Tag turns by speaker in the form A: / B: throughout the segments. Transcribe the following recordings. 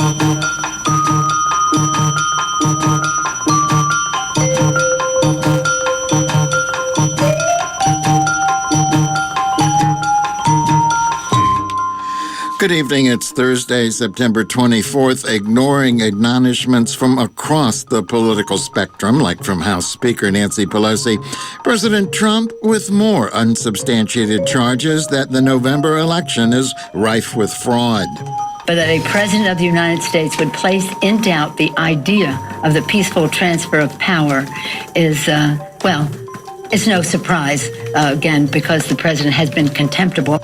A: Good evening. It's Thursday, September 24th. Ignoring admonishments from across the political spectrum, like from House Speaker Nancy Pelosi, President Trump with more unsubstantiated charges that the November election is rife with fraud.
B: But that a president of the United States would place in doubt the idea of the peaceful transfer of power is, it's no surprise, again, because the president has been contemptible.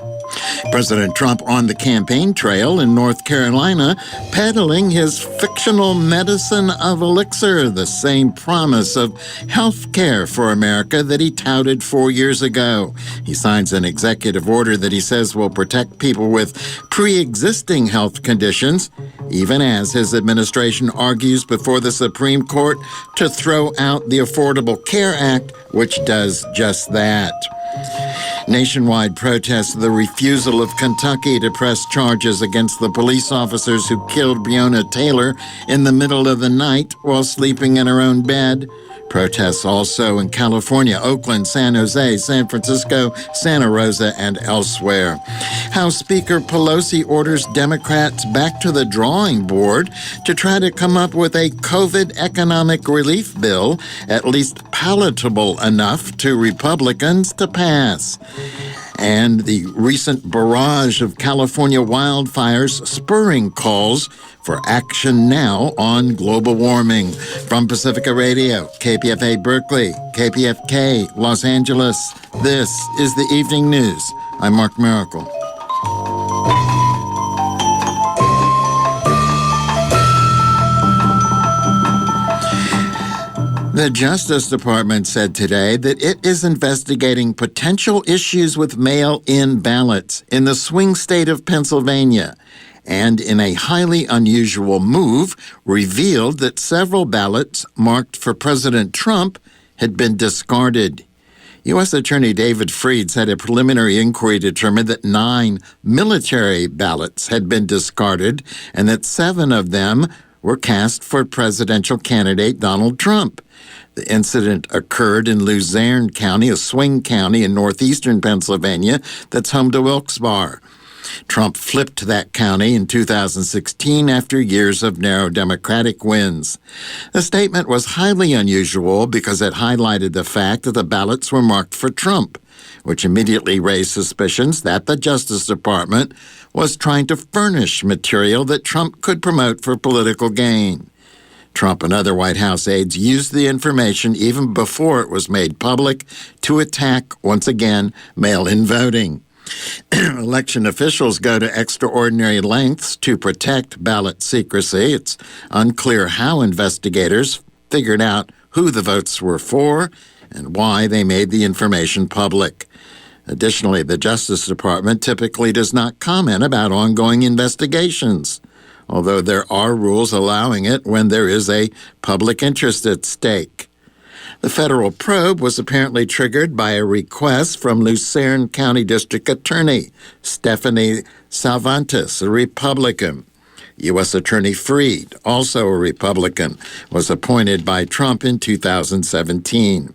A: President Trump on the campaign trail in North Carolina, peddling his fictional medicine of elixir, the same promise of health care for America that he touted 4 years ago. He signs an executive order that he says will protect people with pre-existing health conditions, even as his administration argues before the Supreme Court to throw out the Affordable Care Act, which does just that. Nationwide protests the refusal of Kentucky to press charges against the police officers who killed Breonna Taylor in the middle of the night while sleeping in her own bed. Protests also in California, Oakland, San Jose, San Francisco, Santa Rosa, and elsewhere. House Speaker Pelosi orders Democrats back to the drawing board to try to come up with a COVID economic relief bill, at least palatable enough to Republicans to pass. And the recent barrage of California wildfires spurring calls for action now on global warming. From Pacifica Radio, KPFA Berkeley, KPFK Los Angeles, this is the Evening News. I'm Mark Miracle. The Justice Department said today that it is investigating potential issues with mail-in ballots in the swing state of Pennsylvania, and in a highly unusual move, revealed that several ballots marked for President Trump had been discarded. U.S. Attorney David Freed said a preliminary inquiry determined that 9 military ballots had been discarded and that 7 of them were cast for presidential candidate Donald Trump. The incident occurred in Luzerne County, a swing county in northeastern Pennsylvania that's home to Wilkes-Barre. Trump flipped that county in 2016 after years of narrow Democratic wins. The statement was highly unusual because it highlighted the fact that the ballots were marked for Trump, which immediately raised suspicions that the Justice Department was trying to furnish material that Trump could promote for political gain. Trump and other White House aides used the information even before it was made public to attack, once again, mail-in voting. Election officials go to extraordinary lengths to protect ballot secrecy. It's unclear how investigators figured out who the votes were for and why they made the information public. Additionally, the Justice Department typically does not comment about ongoing investigations, although there are rules allowing it when there is a public interest at stake. The federal probe was apparently triggered by a request from Luzerne County District Attorney Stephanie Salvantes, a Republican. U.S. Attorney Freed, also a Republican, was appointed by Trump in 2017.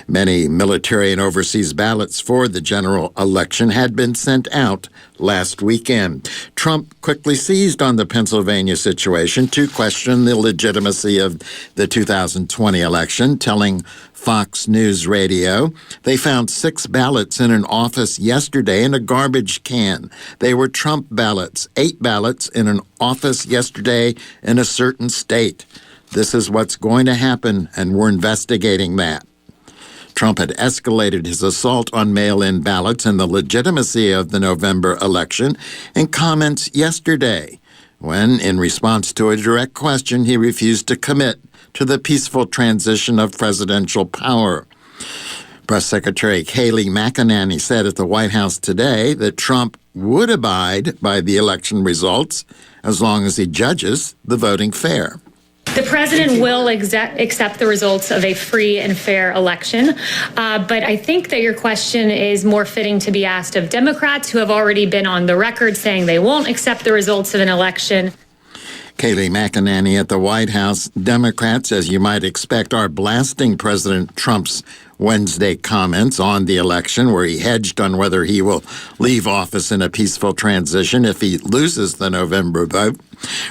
A: Many military and overseas ballots for the general election had been sent out last weekend. Trump quickly seized on the Pennsylvania situation to question the legitimacy of the 2020 election, telling Fox News Radio they found 6 ballots in an office yesterday in a garbage can. They were Trump ballots, 8 ballots in an office yesterday in a certain state. This is what's going to happen, and we're investigating that. Trump had escalated his assault on mail-in ballots and the legitimacy of the November election in comments yesterday, when, in response to a direct question, he refused to commit to the peaceful transition of presidential power. Press Secretary Kayleigh McEnany said at the White House today that Trump would abide by the election results as long as he judges the voting fair.
C: The president will accept the results of a free and fair election, but I think that your question is more fitting to be asked of Democrats who have already been on the record saying they won't accept the results of an election.
A: Kayleigh McEnany at the White House. Democrats, as you might expect, are blasting President Trump's Wednesday comments on the election, where he hedged on whether he will leave office in a peaceful transition if he loses the November vote.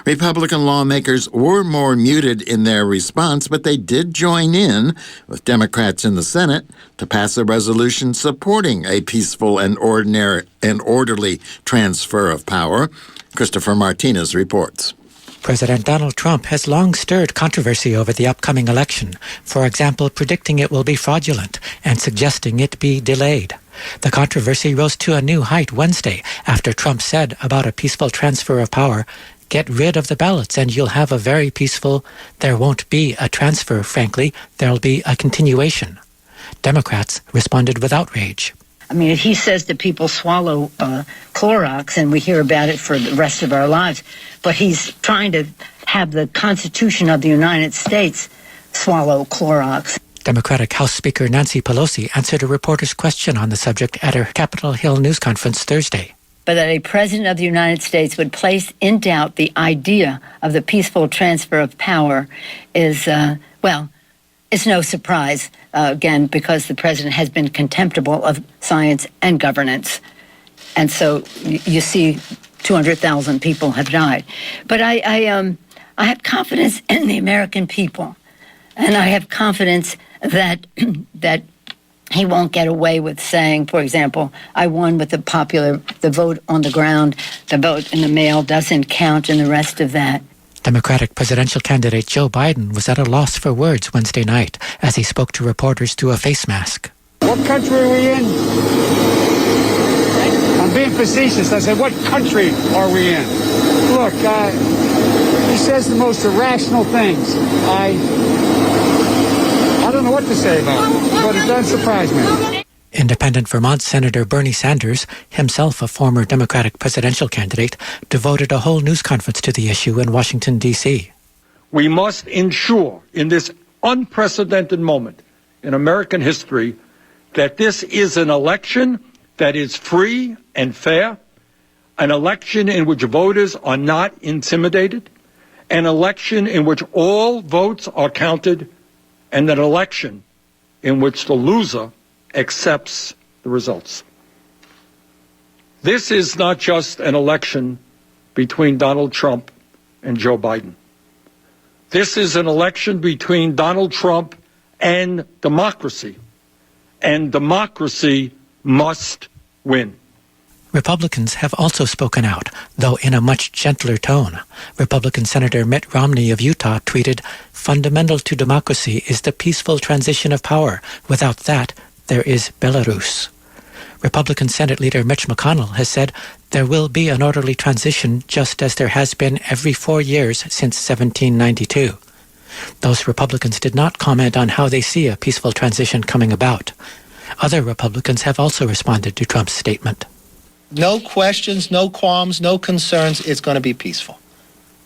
A: Republican lawmakers were more muted in their response, but they did join in with Democrats in the Senate to pass a resolution supporting a peaceful and orderly transfer of power. Christopher Martinez reports.
D: President Donald Trump has long stirred controversy over the upcoming election, for example, predicting it will be fraudulent and suggesting it be delayed. The controversy rose to a new height Wednesday after Trump said about a peaceful transfer of power, "Get rid of the ballots and you'll have a very peaceful, there won't be a transfer, frankly, there'll be a continuation." Democrats responded with outrage.
B: I mean, if he says that people swallow Clorox and we hear about it for the rest of our lives, but he's trying to have the Constitution of the United States swallow Clorox.
D: Democratic House Speaker Nancy Pelosi answered a reporter's question on the subject at her Capitol Hill news conference Thursday.
B: But that a president of the United States would place in doubt the idea of the peaceful transfer of power is, it's no surprise, again, because the president has been contemptible of science and governance. And so you see 200,000 people have died. But I have confidence in the American people. And I have confidence that he won't get away with saying, for example, I won with the vote on the ground, the vote in the mail doesn't count, and the rest of that.
D: Democratic presidential candidate Joe Biden was at a loss for words Wednesday night as he spoke to reporters through a face mask.
E: What country are we in? I'm being facetious. I said, what country are we in? Look, he says the most irrational things. I don't know what to say about it, but it doesn't surprise me.
D: Independent Vermont Senator Bernie Sanders, himself a former Democratic presidential candidate, devoted a whole news conference to the issue in Washington, D.C.
F: We must ensure in this unprecedented moment in American history that this is an election that is free and fair, an election in which voters are not intimidated, an election in which all votes are counted, and an election in which the loser accepts the results. This is not just an election between Donald Trump and Joe Biden. This is an election between Donald Trump and democracy must win.
D: Republicans have also spoken out, though in a much gentler tone. Republican Senator Mitt Romney of Utah tweeted, "Fundamental to democracy is the peaceful transition of power. Without that, there is Belarus." Republican Senate Leader Mitch McConnell has said there will be an orderly transition just as there has been every 4 years since 1792. Those Republicans did not comment on how they see a peaceful transition coming about. Other Republicans have also responded to Trump's statement.
G: No questions, no qualms, no concerns. It's going to be peaceful.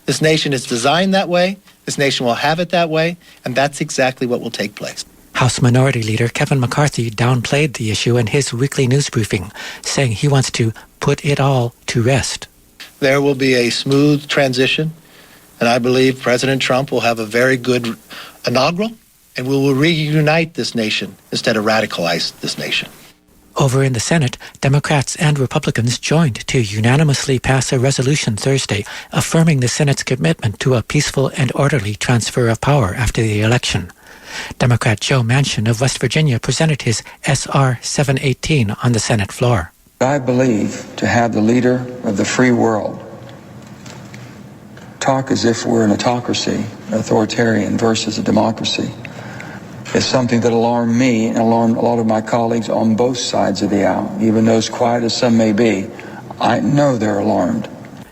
G: This nation is designed that way. This nation will have it that way. And that's exactly what will take place.
D: House Minority Leader Kevin McCarthy downplayed the issue in his weekly news briefing, saying he wants to put it all to rest.
G: There will be a smooth transition, and I believe President Trump will have a very good inaugural, and we will reunite this nation instead of radicalize this nation.
D: Over in the Senate, Democrats and Republicans joined to unanimously pass a resolution Thursday affirming the Senate's commitment to a peaceful and orderly transfer of power after the election. Democrat Joe Manchin of West Virginia presented his S.R. 718 on the Senate floor.
H: I believe to have the leader of the free world talk as if we're an autocracy, authoritarian versus a democracy, is something that alarmed me and alarmed a lot of my colleagues on both sides of the aisle. Even though as quiet as some may be, I know they're alarmed.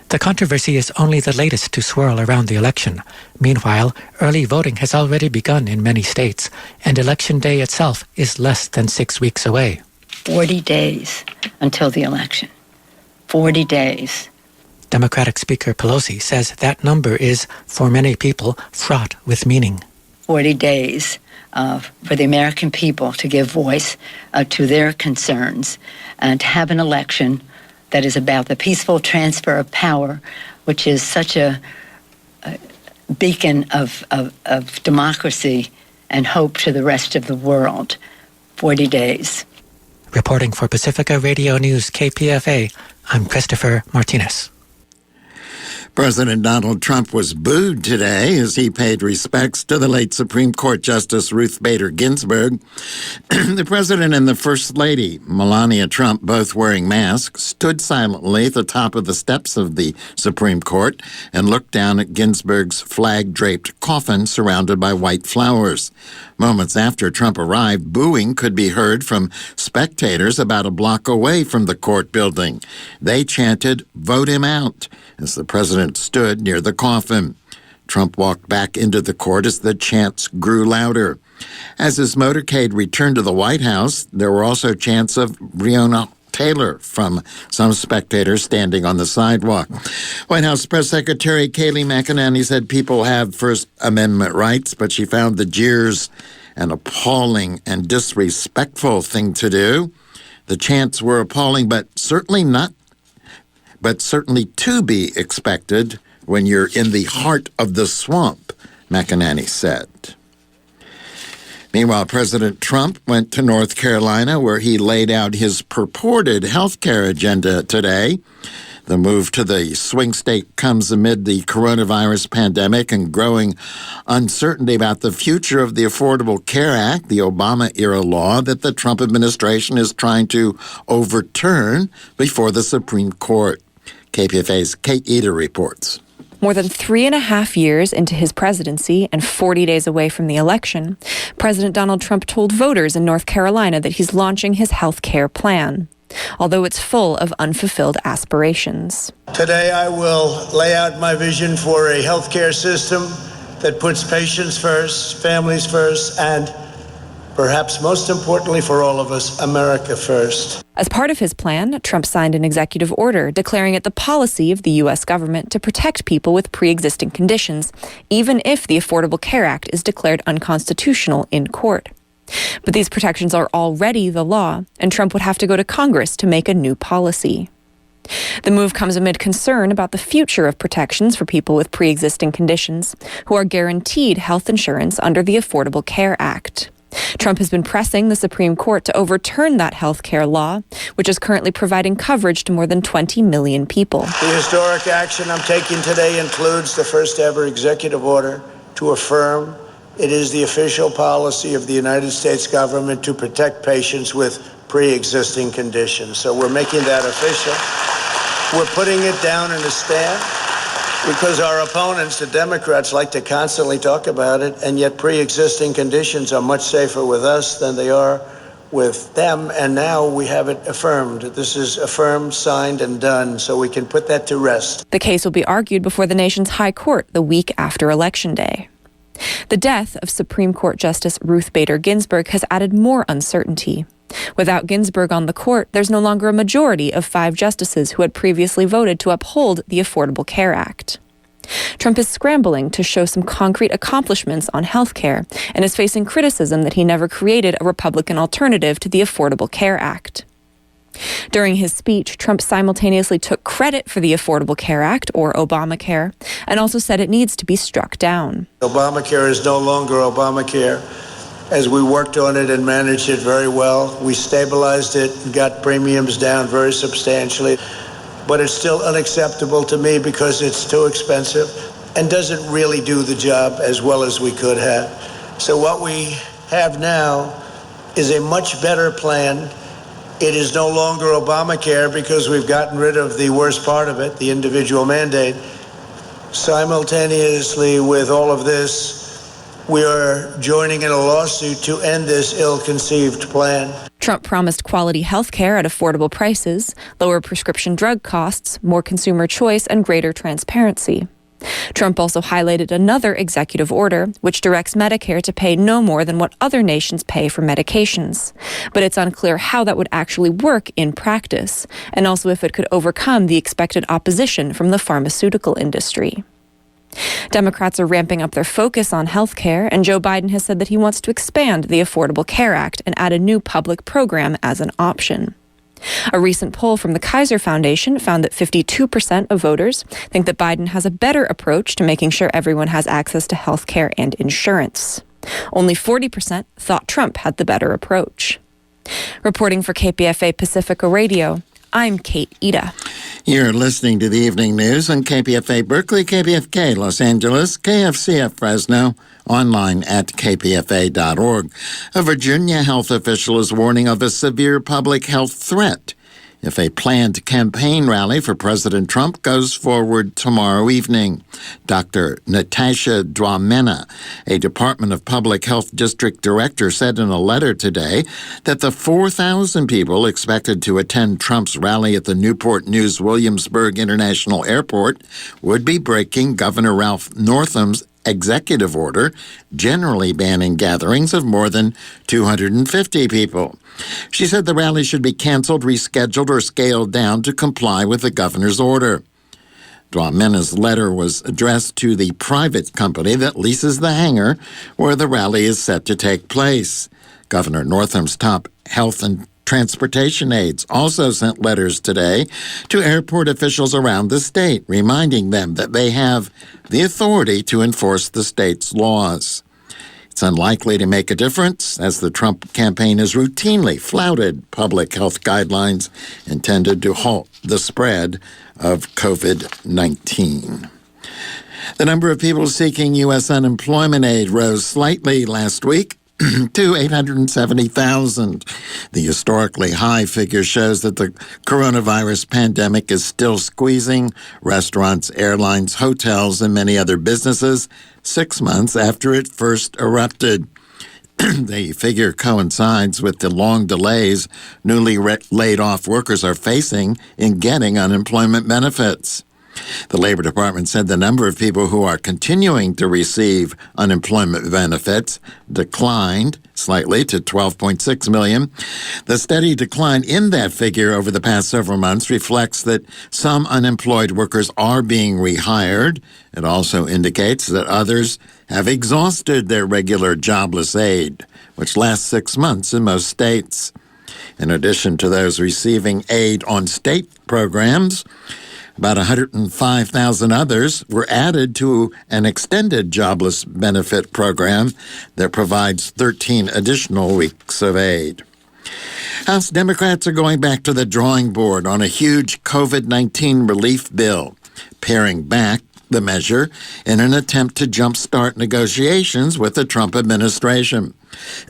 D: The controversy is only the latest to swirl around the election. Meanwhile, early voting has already begun in many states, and Election Day itself is less than 6 weeks away.
B: 40 days until the election. 40 days.
D: Democratic Speaker Pelosi says that number is, for many people, fraught with meaning.
B: 40 days for the American people to give voice to their concerns and to have an election that is about the peaceful transfer of power, which is such a beacon of democracy and hope to the rest of the world. 40 days.
D: Reporting for Pacifica Radio News KPFA, I'm Christopher Martinez.
A: President Donald Trump was booed today as he paid respects to the late Supreme Court Justice Ruth Bader Ginsburg. The president and the First Lady, Melania Trump, both wearing masks, stood silently at the top of the steps of the Supreme Court and looked down at Ginsburg's flag-draped coffin surrounded by white flowers. Moments after Trump arrived, booing could be heard from spectators about a block away from the court building. They chanted, "Vote him out," as the president stood near the coffin. Trump walked back into the court as the chants grew louder. As his motorcade returned to the White House, there were also chants of Breonna Taylor from some spectators standing on the sidewalk. White House Press Secretary Kayleigh McEnany said people have First Amendment rights, but she found the jeers an appalling and disrespectful thing to do. The chants were appalling, but certainly to be expected when you're in the heart of the swamp, McEnany said. Meanwhile, President Trump went to North Carolina, where he laid out his purported health care agenda today. The move to the swing state comes amid the coronavirus pandemic and growing uncertainty about the future of the Affordable Care Act, the Obama-era law that the Trump administration is trying to overturn before the Supreme Court. KPFA's Kate Eder reports.
I: More than 3.5 years into his presidency and 40 days away from the election, President Donald Trump told voters in North Carolina that he's launching his health care plan, although it's full of unfulfilled aspirations.
J: Today I will lay out my vision for a health care system that puts patients first, families first, and perhaps most importantly for all of us, America first.
I: As part of his plan, Trump signed an executive order declaring it the policy of the U.S. government to protect people with pre-existing conditions, even if the Affordable Care Act is declared unconstitutional in court. But these protections are already the law, and Trump would have to go to Congress to make a new policy. The move comes amid concern about the future of protections for people with pre-existing conditions who are guaranteed health insurance under the Affordable Care Act. Trump has been pressing the Supreme Court to overturn that health care law, which is currently providing coverage to more than 20 million people.
J: The historic action I'm taking today includes the first ever executive order to affirm it is the official policy of the United States government to protect patients with pre-existing conditions. So we're making that official. We're putting it down in a stamp because our opponents, the Democrats, like to constantly talk about it, and yet pre-existing conditions are much safer with us than they are with them, and now we have it affirmed. This is affirmed, signed, and done, so we can put that to rest.
I: The case will be argued before the nation's high court the week after Election Day. The death of Supreme Court Justice Ruth Bader Ginsburg has added more uncertainty. Without Ginsburg on the court, there's no longer a majority of 5 justices who had previously voted to uphold the Affordable Care Act. Trump is scrambling to show some concrete accomplishments on health care and is facing criticism that he never created a Republican alternative to the Affordable Care Act. During his speech, Trump simultaneously took credit for the Affordable Care Act, or Obamacare, and also said it needs to be struck down.
J: Obamacare is no longer Obamacare. As we worked on it and managed it very well, we stabilized it and got premiums down very substantially. But it's still unacceptable to me because it's too expensive and doesn't really do the job as well as we could have. So what we have now is a much better plan. It is no longer Obamacare because we've gotten rid of the worst part of it, the individual mandate. Simultaneously with all of this, we are joining in a lawsuit to end this ill-conceived plan.
I: Trump promised quality health care at affordable prices, lower prescription drug costs, more consumer choice, and greater transparency. Trump also highlighted another executive order, which directs Medicare to pay no more than what other nations pay for medications. But it's unclear how that would actually work in practice, and also if it could overcome the expected opposition from the pharmaceutical industry. Democrats are ramping up their focus on health care, and Joe Biden has said that he wants to expand the Affordable Care Act and add a new public program as an option. A recent poll from the Kaiser Foundation found that 52% of voters think that Biden has a better approach to making sure everyone has access to health care and insurance. Only 40% thought Trump had the better approach. Reporting for KPFA Pacifica Radio, I'm Kate Ida.
A: You're listening to the evening news on KPFA Berkeley, KPFK Los Angeles, KFCF Fresno, online at kpfa.org. A Virginia health official is warning of a severe public health threat if a planned campaign rally for President Trump goes forward tomorrow evening. Dr. Natasha Dwamena, a Department of Public Health District Director, said in a letter today that the 4,000 people expected to attend Trump's rally at the Newport News Williamsburg International Airport would be breaking Governor Ralph Northam's executive order generally banning gatherings of more than 250 people. She said the rally should be canceled, rescheduled, or scaled down to comply with the governor's order. Dwamena's letter was addressed to the private company that leases the hangar where the rally is set to take place. Governor Northam's top health and transportation aides also sent letters today to airport officials around the state, reminding them that they have the authority to enforce the state's laws. It's unlikely to make a difference, as the Trump campaign has routinely flouted public health guidelines intended to halt the spread of COVID-19. The number of people seeking U.S. unemployment aid rose slightly last week to 870,000. The historically high figure shows that the coronavirus pandemic is still squeezing restaurants, airlines, hotels, and many other businesses 6 months after it first erupted. The figure coincides with the long delays newly laid off workers are facing in getting unemployment benefits. The Labor Department said the number of people who are continuing to receive unemployment benefits declined slightly to 12.6 million. The steady decline in that figure over the past several months reflects that some unemployed workers are being rehired. It also indicates that others have exhausted their regular jobless aid, which lasts 6 months in most states. In addition to those receiving aid on state programs, about 105,000 others were added to an extended jobless benefit program that provides 13 additional weeks of aid. House Democrats are going back to the drawing board on a huge COVID-19 relief bill, paring back the measure in an attempt to jumpstart negotiations with the Trump administration.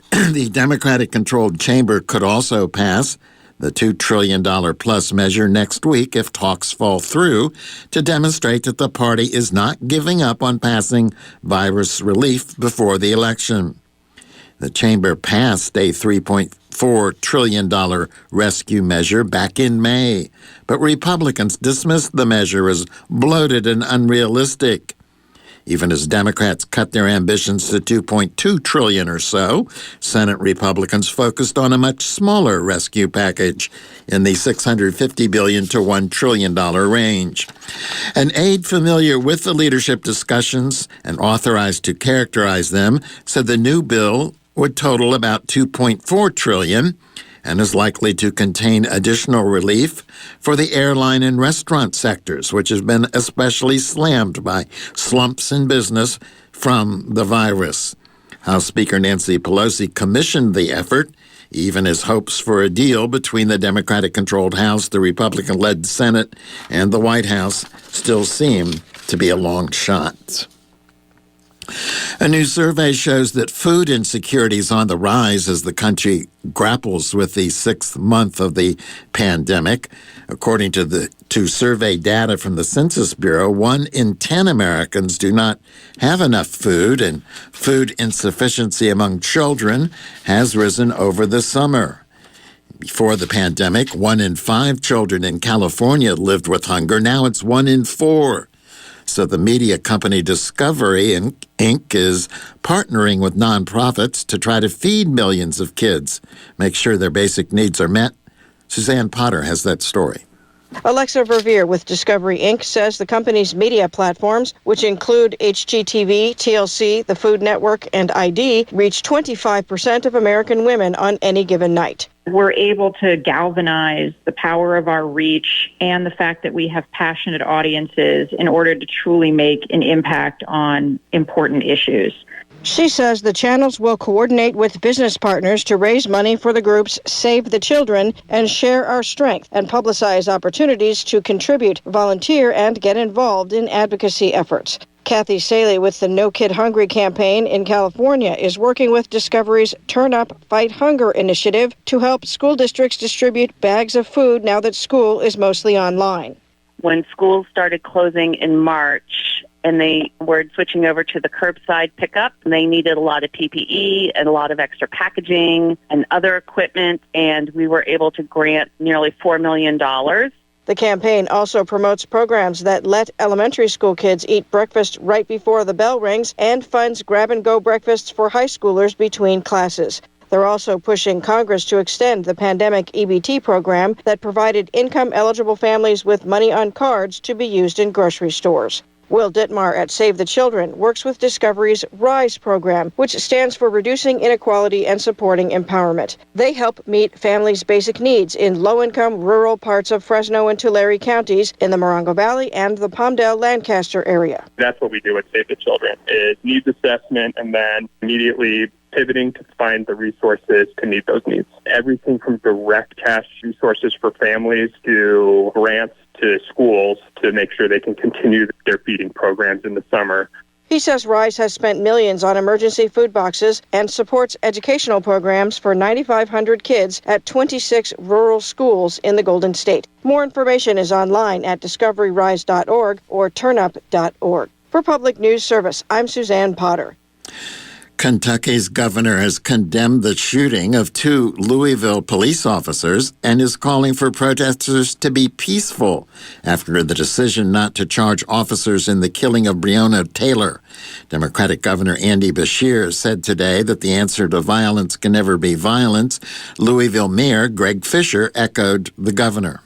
A: The Democratic-controlled chamber could also pass the $2 trillion plus measure next week if talks fall through, to demonstrate that the party is not giving up on passing virus relief before the election. The chamber passed a $3.4 trillion rescue measure back in May, but Republicans dismissed the measure as bloated and unrealistic. Even as Democrats cut their ambitions to $2.2 trillion or so, Senate Republicans focused on a much smaller rescue package in the $650 billion to $1 trillion range. An aide familiar with the leadership discussions and authorized to characterize them said the new bill would total about $2.4 trillion and is likely to contain additional relief for the airline and restaurant sectors, which has been especially slammed by slumps in business from the virus. House Speaker Nancy Pelosi commissioned the effort, even as hopes for a deal between the Democratic-controlled House, the Republican-led Senate, and the White House still seem to be a long shot. A new survey shows that food insecurity is on the rise as the country grapples with the 6th month of the pandemic. According to survey data from the Census Bureau, 1 in 10 Americans do not have enough food, and food insufficiency among children has risen over the summer. Before the pandemic, 1 in 5 children in California lived with hunger. Now it's 1 in 4. So the media company Discovery Inc. is partnering with nonprofits to try to feed millions of kids, make sure their basic needs are met. Suzanne Potter has that story.
K: Alexa Verveer with Discovery Inc. says the company's media platforms, which include HGTV, TLC, the Food Network, and ID, reach 25% of American women on any given night.
L: We're able to galvanize the power of our reach and the fact that we have passionate audiences in order to truly make an impact on important issues.
K: She says the channels will coordinate with business partners to raise money for the groups Save the Children and Share Our Strength and publicize opportunities to contribute, volunteer, and get involved in advocacy efforts. Kathy Saley with the No Kid Hungry campaign in California is working with Discovery's Turn Up, Fight Hunger initiative to help school districts distribute bags of food now that school is mostly online.
M: When schools started closing in March and they were switching over to the curbside pickup, they needed a lot of PPE and a lot of extra packaging and other equipment, and we were able to grant nearly $4 million.
K: The campaign also promotes programs that let elementary school kids eat breakfast right before the bell rings and funds grab-and-go breakfasts for high schoolers between classes. They're also pushing Congress to extend the pandemic EBT program that provided income-eligible families with money on cards to be used in grocery stores. Will Dittmar at Save the Children works with Discovery's RISE program, which stands for Reducing Inequality and Supporting Empowerment. They help meet families' basic needs in low-income rural parts of Fresno and Tulare counties in the Morongo Valley and the Palmdale-Lancaster area.
N: That's what we do at Save the Children, is needs assessment and then immediately pivoting to find the resources to meet those needs. Everything from direct cash resources for families to grants to schools to make sure they can continue their feeding programs in the summer.
K: He says RISE has spent millions on emergency food boxes and supports educational programs for 9,500 kids at 26 rural schools in the Golden State. More information is online at discoveryrise.org or turnup.org. For Public News Service, I'm Suzanne Potter.
A: Kentucky's governor has condemned the shooting of 2 Louisville police officers and is calling for protesters to be peaceful after the decision not to charge officers in the killing of Breonna Taylor. Democratic Governor Andy Beshear said today that the answer to violence can never be violence. Louisville Mayor Greg Fisher echoed the governor.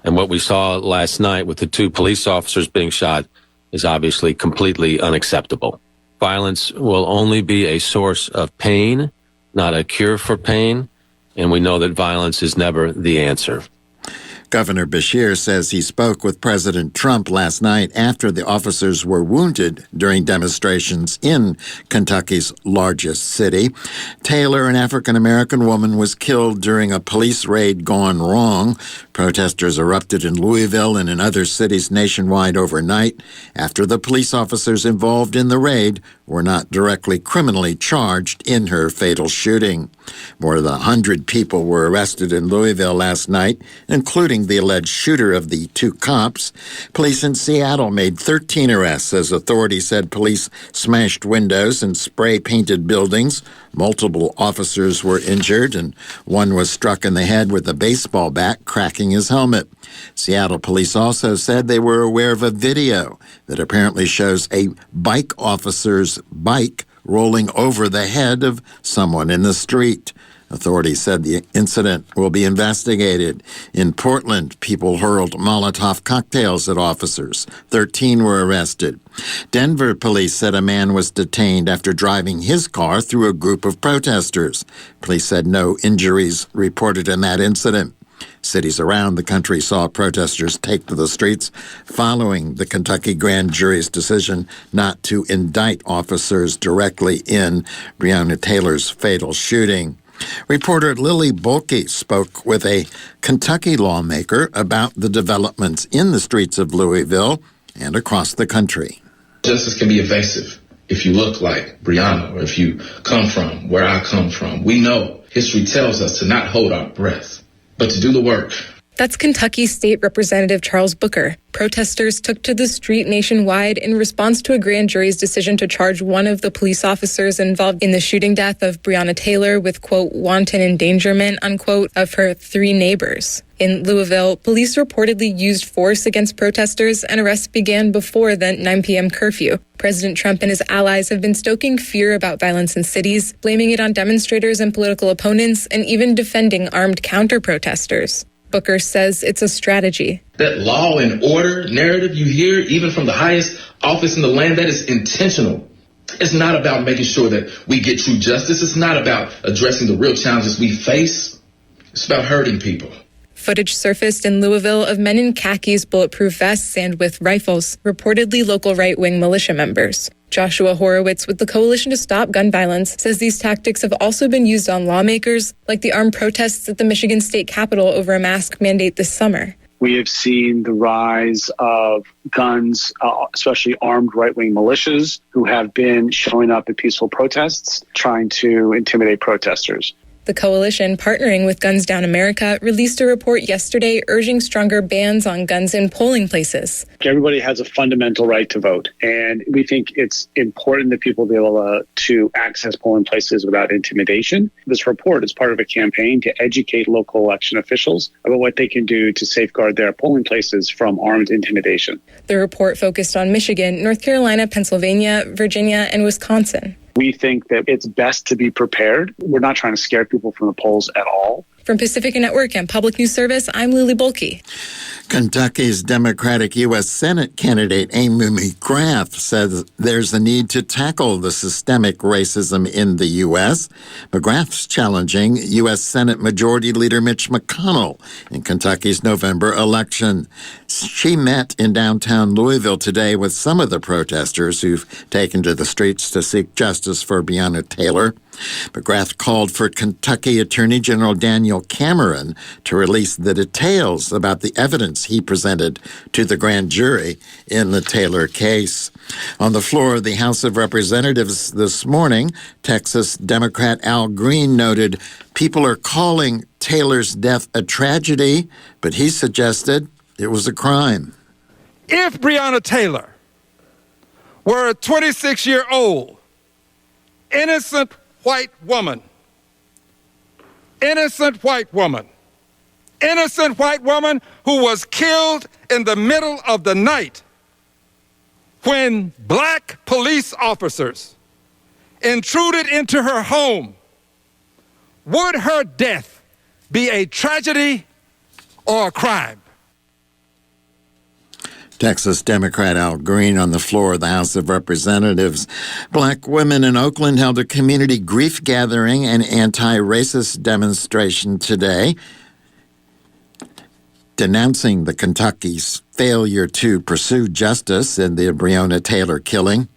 O: And what we saw last night with the 2 police officers being shot is obviously completely unacceptable. Violence will only be a source of pain, not a cure for pain, and we know that violence is never the answer.
A: Governor Beshear says he spoke with President Trump last night after the officers were wounded during demonstrations in Kentucky's largest city. Taylor, an African-American woman, was killed during a police raid gone wrong. Protesters erupted in Louisville and in other cities nationwide overnight after the police officers involved in the raid were not directly criminally charged in her fatal shooting. More than 100 people were arrested in Louisville last night, including the alleged shooter of the 2 cops. Police in Seattle made 13 arrests as authorities said police smashed windows and spray-painted buildings. Multiple officers were injured, and one was struck in the head with a baseball bat, cracking his helmet. Seattle police also said they were aware of a video that apparently shows a bike officer's bike rolling over the head of someone in the street. Authorities said the incident will be investigated. In Portland, people hurled Molotov cocktails at officers. 13 were arrested. Denver police said a man was detained after driving his car through a group of protesters. Police said no injuries reported in that incident. Cities around the country saw protesters take to the streets following the Kentucky grand jury's decision not to indict officers directly in Breonna Taylor's fatal shooting. Reporter Lily Bolke spoke with a Kentucky lawmaker about the developments in the streets of Louisville and across the country.
P: Justice can be evasive if you look like Breonna or if you come from where I come from. We know history tells us to not hold our breath, but to do the work.
Q: That's Kentucky State Representative Charles Booker. Protesters took to the street nationwide in response to a grand jury's decision to charge one of the police officers involved in the shooting death of Breonna Taylor with, quote, wanton endangerment, unquote, of her 3 neighbors. In Louisville, police reportedly used force against protesters, and arrests began before the 9 p.m. curfew. President Trump and his allies have been stoking fear about violence in cities, blaming it on demonstrators and political opponents, and even defending armed counter-protesters. Booker says it's a strategy.
P: That law and order narrative you hear, even from the highest office in the land, that is intentional. It's not about making sure that we get true justice. It's not about addressing the real challenges we face. It's about hurting people.
Q: Footage surfaced in Louisville of men in khakis, bulletproof vests, and with rifles, reportedly local right-wing militia members. Joshua Horowitz with the Coalition to Stop Gun Violence says these tactics have also been used on lawmakers, like the armed protests at the Michigan State Capitol over a mask mandate this summer.
E: We have seen the rise of guns, especially armed right-wing militias who have been showing up at peaceful protests, trying to intimidate protesters.
Q: The coalition, partnering with Guns Down America, released a report yesterday urging stronger bans on guns in polling places.
E: Everybody has a fundamental right to vote, and we think it's important that people be able to access polling places without intimidation. This report is part of a campaign to educate local election officials about what they can do to safeguard their polling places from armed intimidation.
Q: The report focused on Michigan, North Carolina, Pennsylvania, Virginia, and Wisconsin.
E: We think that it's best to be prepared. We're not trying to scare people from the polls at all.
Q: From Pacifica Network and Public News Service, I'm Lily Bolke.
A: Kentucky's Democratic U.S. Senate candidate Amy McGrath says there's a need to tackle the systemic racism in the U.S. McGrath's challenging U.S. Senate Majority Leader Mitch McConnell in Kentucky's November election. She met in downtown Louisville today with some of the protesters who've taken to the streets to seek justice for Breonna Taylor. McGrath called for Kentucky Attorney General Daniel Cameron to release the details about the evidence he presented to the grand jury in the Taylor case. On the floor of the House of Representatives this morning, Texas Democrat Al Green noted people are calling Taylor's death a tragedy, but he suggested it was a crime.
R: If Breonna Taylor were a 26-year-old, innocent white woman who was killed in the middle of the night when black police officers intruded into her home, would her death be a tragedy or a crime?
A: Texas Democrat Al Green on the floor of the House of Representatives. Black women in Oakland held a community grief gathering and anti-racist demonstration today, denouncing the Kentucky's failure to pursue justice in the Breonna Taylor killing.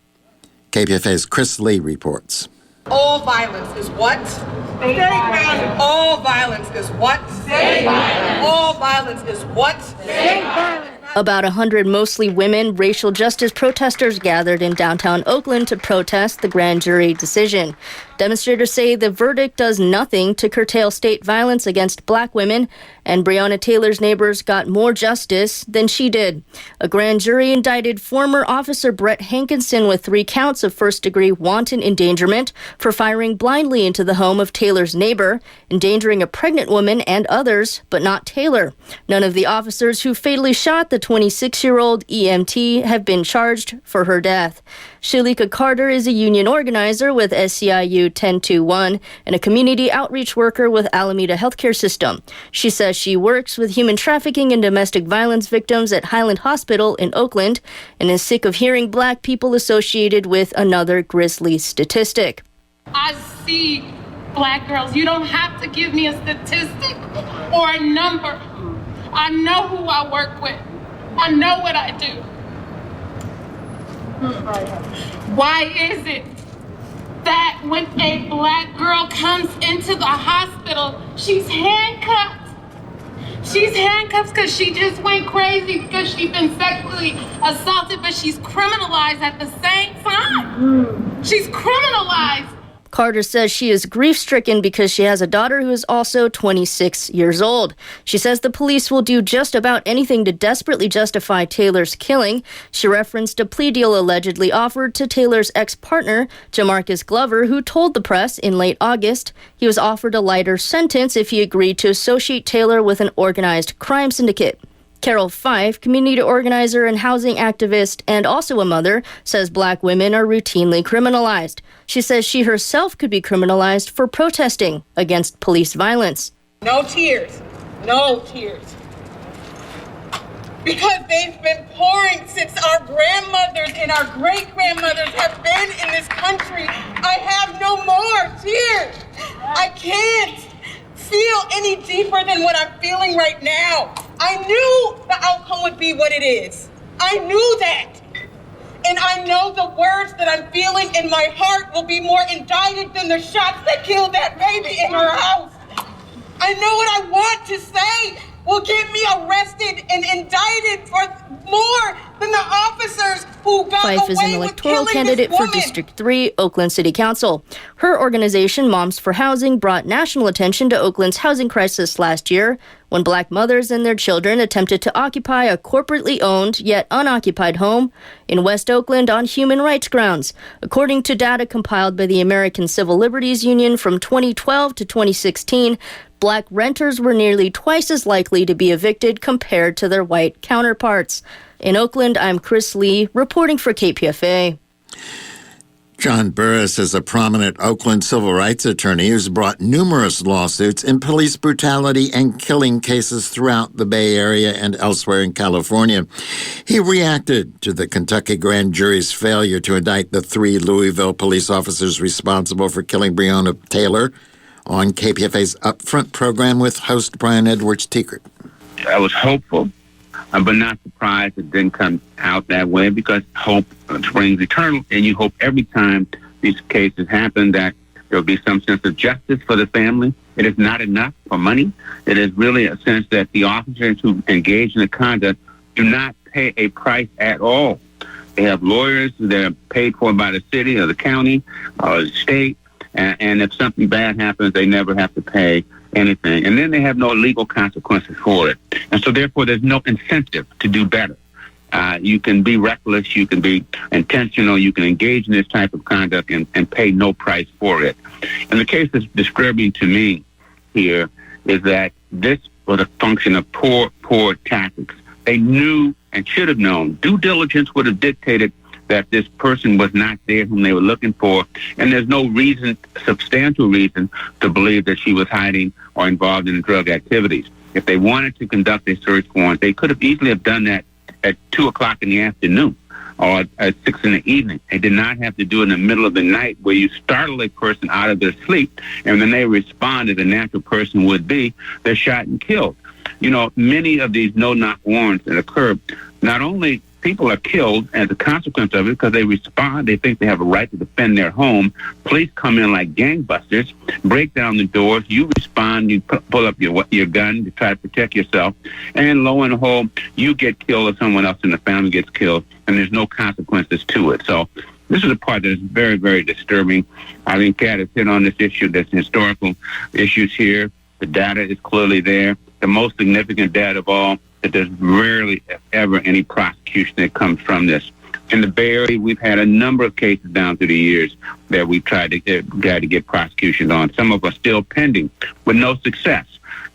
A: KPFA's Chris Lee reports.
S: All violence is what? State violence. All violence is what? State violence. All violence is what? State violence.
T: About 100 mostly women racial justice protesters gathered in downtown Oakland to protest the grand jury decision. Demonstrators say the verdict does nothing to curtail state violence against black women, and Breonna Taylor's neighbors got more justice than she did. A grand jury indicted former officer Brett Hankinson with 3 counts of first-degree wanton endangerment for firing blindly into the home of Taylor's neighbor, endangering a pregnant woman and others, but not Taylor. None of the officers who fatally shot the 26-year-old EMT have been charged for her death. Shalika Carter is a union organizer with SEIU 1021 and a community outreach worker with Alameda Healthcare System. She says she works with human trafficking and domestic violence victims at Highland Hospital in Oakland and is sick of hearing black people associated with another grisly statistic.
U: I see black girls. You don't have to give me a statistic or a number. I know who I work with. I know what I do. Why is it that when a black girl comes into the hospital, she's handcuffed? She's handcuffed because she just went crazy because she's been sexually assaulted, but she's criminalized at the same time. She's criminalized.
T: Carter says she is grief-stricken because she has a daughter who is also 26 years old. She says the police will do just about anything to desperately justify Taylor's killing. She referenced a plea deal allegedly offered to Taylor's ex-partner, Jamarcus Glover, who told the press in late August he was offered a lighter sentence if he agreed to associate Taylor with an organized crime syndicate. Carol Fife, community organizer and housing activist and also a mother, says black women are routinely criminalized. She says she herself could be criminalized for protesting against police violence.
S: No tears. No tears. Because they've been pouring since our grandmothers and our great-grandmothers have been in this country. I have no more tears. I can't feel any deeper it is. I knew that. And I know the words that I'm feeling in my heart will be more indicted than the shots that killed that baby in her house. I know what I want to say will get me arrested and indicted for more than the officers who got
T: Fife
S: away
T: is an electoral candidate for District 3, Oakland City Council. Her organization, Moms for Housing, brought national attention to Oakland's housing crisis last year when Black mothers and their children attempted to occupy a corporately owned yet unoccupied home in West Oakland on human rights grounds. According to data compiled by the American Civil Liberties Union from 2012 to 2016, Black renters were nearly twice as likely to be evicted compared to their white counterparts. In Oakland, I'm Chris Lee, reporting for KPFA.
A: John Burris is a prominent Oakland civil rights attorney who's brought numerous lawsuits in police brutality and killing cases throughout the Bay Area and elsewhere in California. He reacted to the Kentucky grand jury's failure to indict the 3 Louisville police officers responsible for killing Breonna Taylor on KPFA's Upfront program with host Brian Edwards-Tiekert.
C: I was hopeful, but not surprised it didn't come out that way, because hope springs eternal, and you hope every time these cases happen that there'll be some sense of justice for the family. It is not enough for money. It is really a sense that the officers who engage in the conduct do not pay a price at all. They have lawyers, they're paid for by the city or the county or the state, and if something bad happens, they never have to pay anything. And then they have no legal consequences for it. And so therefore, there's no incentive to do better. You can be reckless, you can be intentional, you can engage in this type of conduct and pay no price for it. And the case that's disturbing to me here is that this was a function of poor tactics. They knew and should have known. Due diligence would have dictated that this person was not there whom they were looking for, and there's no reason, substantial reason, to believe that she was hiding or involved in drug activities. If they wanted to conduct a search warrant, they could have easily have done that at 2 o'clock in the afternoon or at 6 in the evening. They did not have to do it in the middle of the night where you startle a person out of their sleep, and when they respond as a natural person would be, they're shot and killed. You know, many of these no-knock warrants that occur, not only people are killed as a consequence of it because they respond, they think they have a right to defend their home. Police come in like gangbusters, break down the doors, you respond, you pull up your gun to try to protect yourself, and lo and behold, you get killed or someone else in the family gets killed, and there's no consequences to it. So this is a part that is very, very disturbing. I think Kat has hit on this issue. There's historical issues here. The data is clearly there. The most significant data of all, that there's rarely ever any prosecution that comes from this. In the Bay Area, we've had a number of cases down through the years that we've tried to get prosecutions on. Some of them are still pending with no success.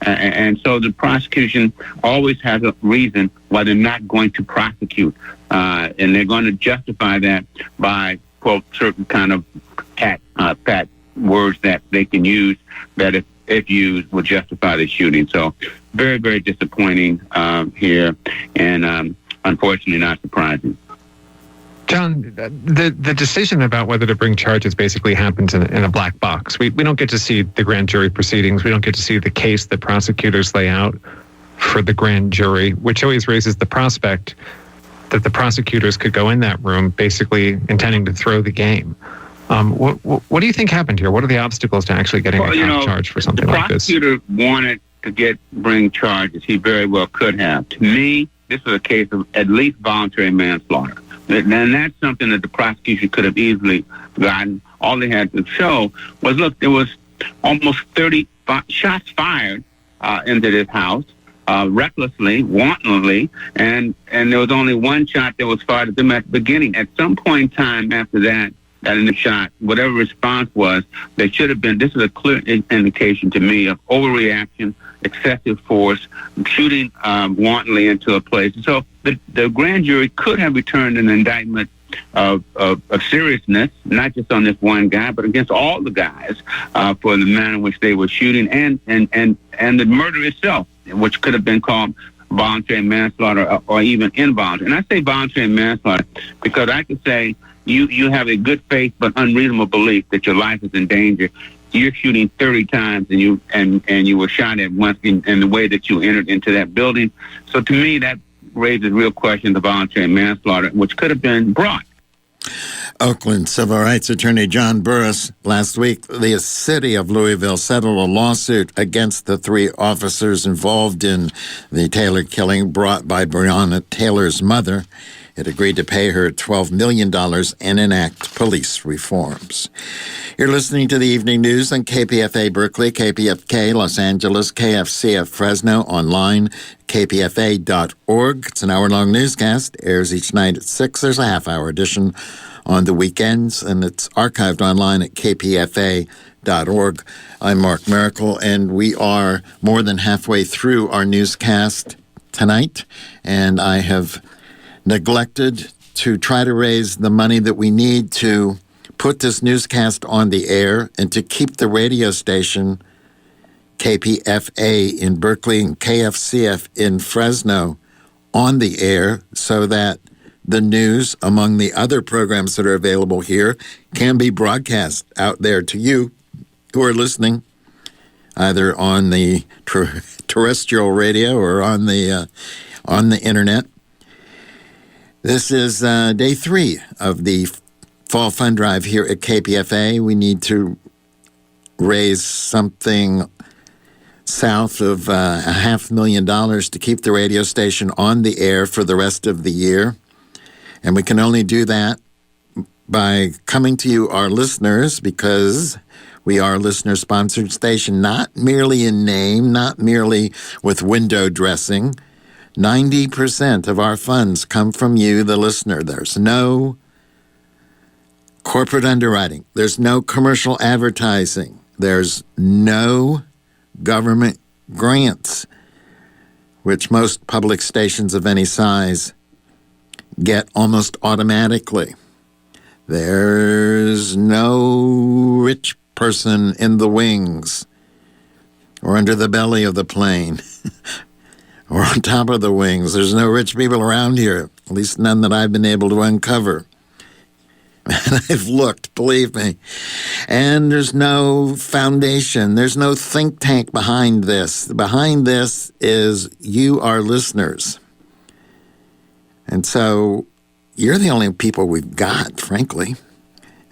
C: And so the prosecution always has a reason why they're not going to prosecute. And they're going to justify that by, quote, certain kind of pat words that they can use that if used will justify the shooting. So very, very disappointing here, and unfortunately not surprising.
V: John, the decision about whether to bring charges basically happens in a black box. We don't get to see the grand jury proceedings. We don't get to see the case that prosecutors lay out for the grand jury, which always raises the prospect that the prosecutors could go in that room basically intending to throw the game. What do you think happened here? What are the obstacles to actually getting a cop charged for something like this?
C: The prosecutor wanted to bring charges. He very well could have. To me, this was a case of at least voluntary manslaughter. And that's something that the prosecution could have easily gotten. All they had to show was, look, there was almost 30 shots fired into this house, recklessly, wantonly, and there was only one shot that was fired at them at the beginning. At some point in time after that in the shot, whatever response was, there should have been, this is a clear indication to me of overreaction, excessive force, shooting wantonly into a place. So the grand jury could have returned an indictment of seriousness, not just on this one guy, but against all the guys for the manner in which they were shooting and the murder itself, which could have been called voluntary manslaughter or even involuntary. And I say voluntary manslaughter because I could say you have a good faith but unreasonable belief that your life is in danger. You're shooting 30 times and you were shot at once in the way that you entered into that building. So to me, that raises real questions of voluntary manslaughter, which could have been brought.
A: Oakland civil rights attorney John Burris. Last week, the city of Louisville settled a lawsuit against the 3 officers involved in the Taylor killing brought by Breonna Taylor's mother. It agreed to pay her $12 million and enact police reforms. You're listening to the Evening News on KPFA Berkeley, KPFK Los Angeles, KFCF Fresno, online, kpfa.org. It's an hour-long newscast, airs each night at 6. There's a half-hour edition on the weekends, and it's archived online at kpfa.org. I'm Mark Miracle, and we are more than halfway through our newscast tonight, and I have neglected to try to raise the money that we need to put this newscast on the air and to keep the radio station KPFA in Berkeley and KFCF in Fresno on the air so that the news, among the other programs that are available here, can be broadcast out there to you who are listening, either on the terrestrial radio or on the internet. This is day 3 of the Fall Fund Drive here at KPFA. We need to raise something south of $500,000 to keep the radio station on the air for the rest of the year. And we can only do that by coming to you, our listeners, because we are a listener-sponsored station, not merely in name, not merely with window dressing. 90% of our funds come from you, the listener. There's no corporate underwriting. There's no commercial advertising. There's no government grants, which most public stations of any size get almost automatically. There's no rich person in the wings or under the belly of the plane or on top of the wings. There's no rich people around here, at least none that I've been able to uncover. And I've looked, believe me. And there's no foundation. There's no think tank behind this. Behind this is you, our listeners. And so you're the only people we've got, frankly.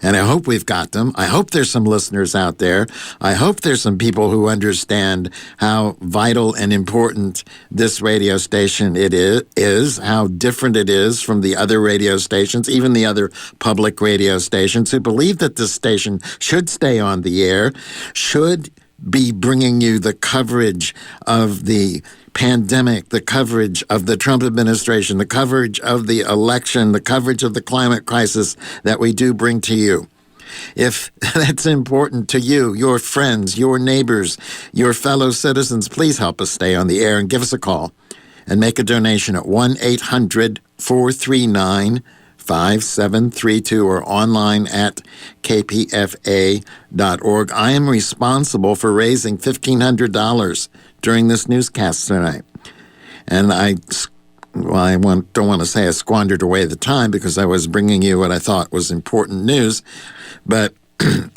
A: And I hope we've got them. I hope there's some listeners out there. I hope there's some people who understand how vital and important this radio station it is, how different it is from the other radio stations, even the other public radio stations, who believe that this station should stay on the air, should be bringing you the coverage of the pandemic, the coverage of the Trump administration, the coverage of the election, the coverage of the climate crisis that we do bring to you. If that's important to you, your friends, your neighbors, your fellow citizens, please help us stay on the air and give us a call and make a donation at 1-800-439-5732 or online at kpfa.org. I am responsible for raising $1,500 during this newscast tonight. And don't want to say I squandered away the time because I was bringing you what I thought was important news, but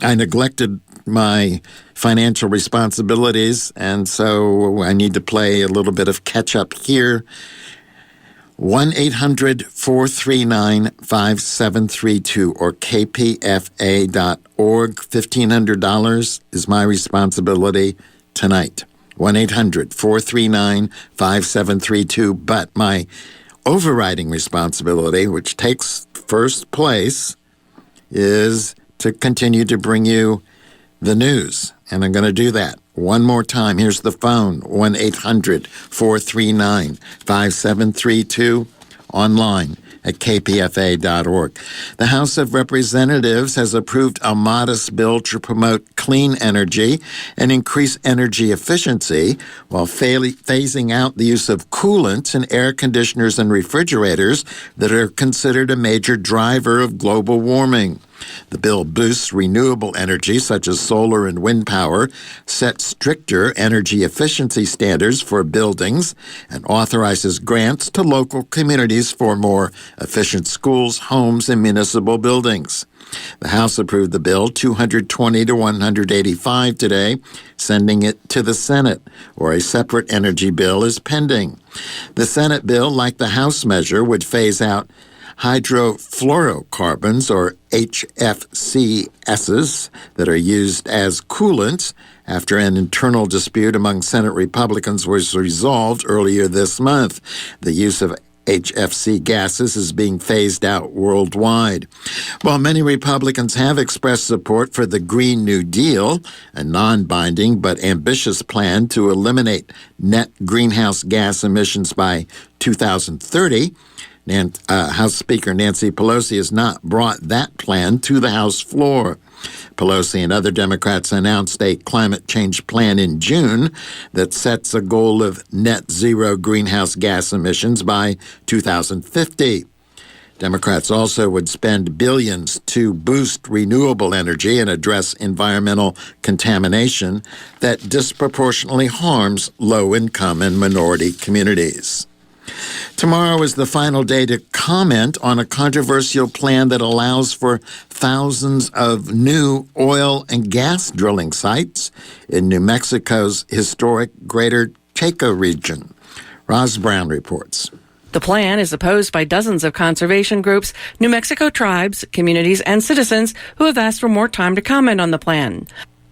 A: I neglected my financial responsibilities, and so I need to play a little bit of catch-up here. 1-800-439-5732 or kpfa.org. $1,500 is my responsibility tonight. 1-800-439-5732. But my overriding responsibility, which takes first place, is to continue to bring you the news. And I'm going to do that one more time. Here's the phone, 1-800-439-5732, online at kpfa.org. The House of Representatives has approved a modest bill to promote clean energy and increase energy efficiency while phasing out the use of coolants in air conditioners and refrigerators that are considered a major driver of global warming. The bill boosts renewable energy such as solar and wind power, sets stricter energy efficiency standards for buildings, and authorizes grants to local communities for more efficient schools, homes, and municipal buildings. The House approved the bill 220 to 185 today, sending it to the Senate, where a separate energy bill is pending. The Senate bill, like the House measure, would phase out hydrofluorocarbons, or HFCSs, that are used as coolants after an internal dispute among Senate Republicans was resolved earlier this month. The use of HFC gases is being phased out worldwide. While many Republicans have expressed support for the Green New Deal, a non-binding but ambitious plan to eliminate net greenhouse gas emissions by 2030, House Speaker Nancy Pelosi has not brought that plan to the House floor. Pelosi and other Democrats announced a climate change plan in June that sets a goal of net zero greenhouse gas emissions by 2050. Democrats also would spend billions to boost renewable energy and address environmental contamination that disproportionately harms low-income and minority communities. Tomorrow is the final day to comment on a controversial plan that allows for thousands of new oil and gas drilling sites in New Mexico's historic Greater Chaco region. Roz Brown reports.
F: The plan is opposed by dozens of conservation groups, New Mexico tribes, communities, and citizens who have asked for more time to comment on the plan.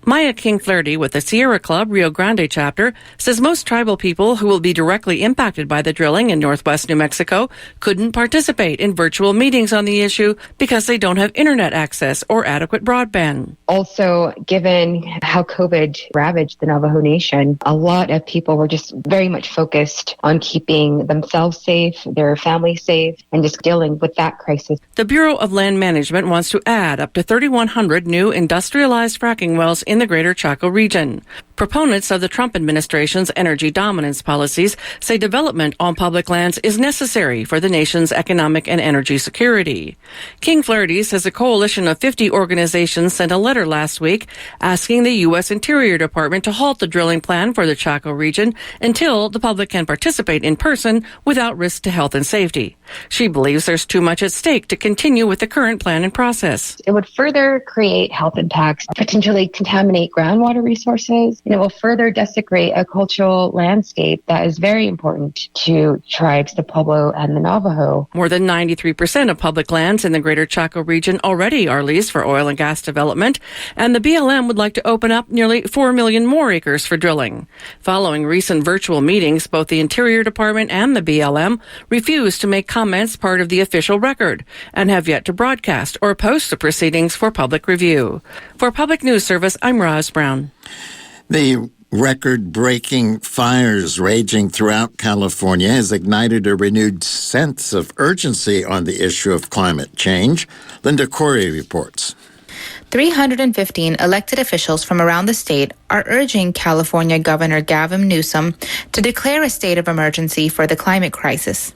F: Maya King-Flaherty with the Sierra Club Rio Grande chapter says most tribal people who will be directly impacted by the drilling in northwest New Mexico couldn't participate in virtual meetings on the issue because they don't have internet access or adequate broadband.
G: Also, given how COVID ravaged the Navajo Nation, a lot of people were just very much focused on keeping themselves safe, their families safe, and just dealing with that crisis.
F: The Bureau of Land Management wants to add up to 3,100 new industrialized fracking wells in the Greater Chaco region. Proponents of the Trump administration's energy dominance policies say development on public lands is necessary for the nation's economic and energy security. King-Flaherty says a coalition of 50 organizations sent a letter last week asking the U.S. Interior Department to halt the drilling plan for the Chaco region until the public can participate in person without risk to health and safety. She believes there's too much at stake to continue with the current plan and process.
G: It would further create health impacts, potentially contaminate groundwater resources, and it will further desecrate a cultural landscape that is very important to tribes, the Pueblo and the Navajo.
F: More than 93% of public lands in the Greater Chaco region already are leased for oil and gas development, and the BLM would like to open up nearly 4 million more acres for drilling. Following recent virtual meetings, both the Interior Department and the BLM refused to make comments part of the official record and have yet to broadcast or post the proceedings for public review. For Public News Service, I'm Roz Brown.
A: The record-breaking fires raging throughout California has ignited a renewed sense of urgency on the issue of climate change. Linda Corey reports.
W: 315 elected officials from around the state are urging California Governor Gavin Newsom to declare a state of emergency for the climate crisis.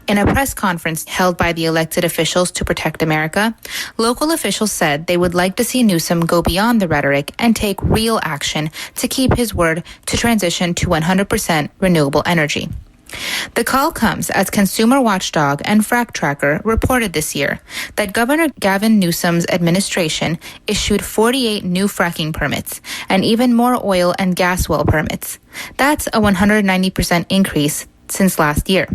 W: In a press conference held by the elected officials to protect America, local officials said they would like to see Newsom go beyond the rhetoric and take real action to keep his word to transition to 100% renewable energy. The call comes as consumer watchdog and Frack Tracker reported this year that Governor Gavin Newsom's administration issued 48 new fracking permits and even more oil and gas well permits. That's a 190% increase since last year.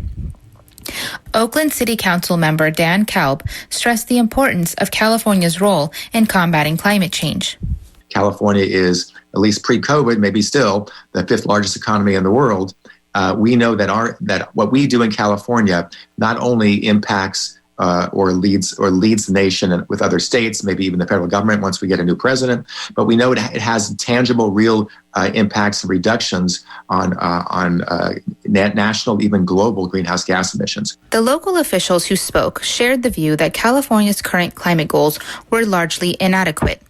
W: Oakland City Council member Dan Kalb stressed the importance of California's role in combating climate change.
X: California is, at least pre-COVID, maybe still, the fifth largest economy in the world. We know that what we do in California not only impacts or leads the nation with other states, maybe even the federal government once we get a new president, but we know it has tangible, real impacts and reductions on national, even global greenhouse gas emissions.
W: The local officials who spoke shared the view that California's current climate goals were largely inadequate.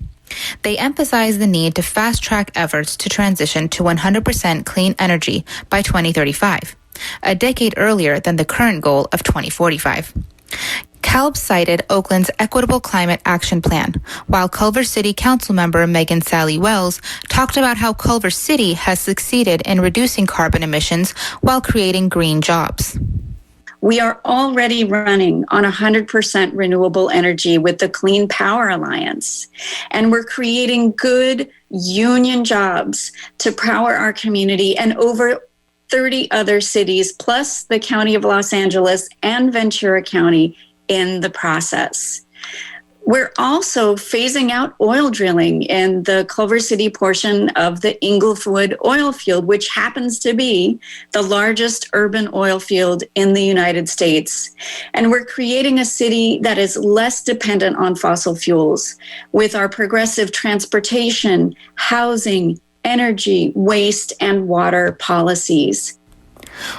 W: They emphasized the need to fast-track efforts to transition to 100% clean energy by 2035, a decade earlier than the current goal of 2045. Kalb cited Oakland's Equitable Climate Action Plan, while Culver City Council member Megan Sally Wells talked about how Culver City has succeeded in reducing carbon emissions while creating green jobs.
B: We are already running on 100% renewable energy with the Clean Power Alliance, and we're creating good union jobs to power our community and over 30 other cities, plus the County of Los Angeles and Ventura County in the process. We're also phasing out oil drilling in the Culver City portion of the Inglewood oil field, which happens to be the largest urban oil field in the United States. And we're creating a city that is less dependent on fossil fuels with our progressive transportation, housing, energy, waste, and water policies.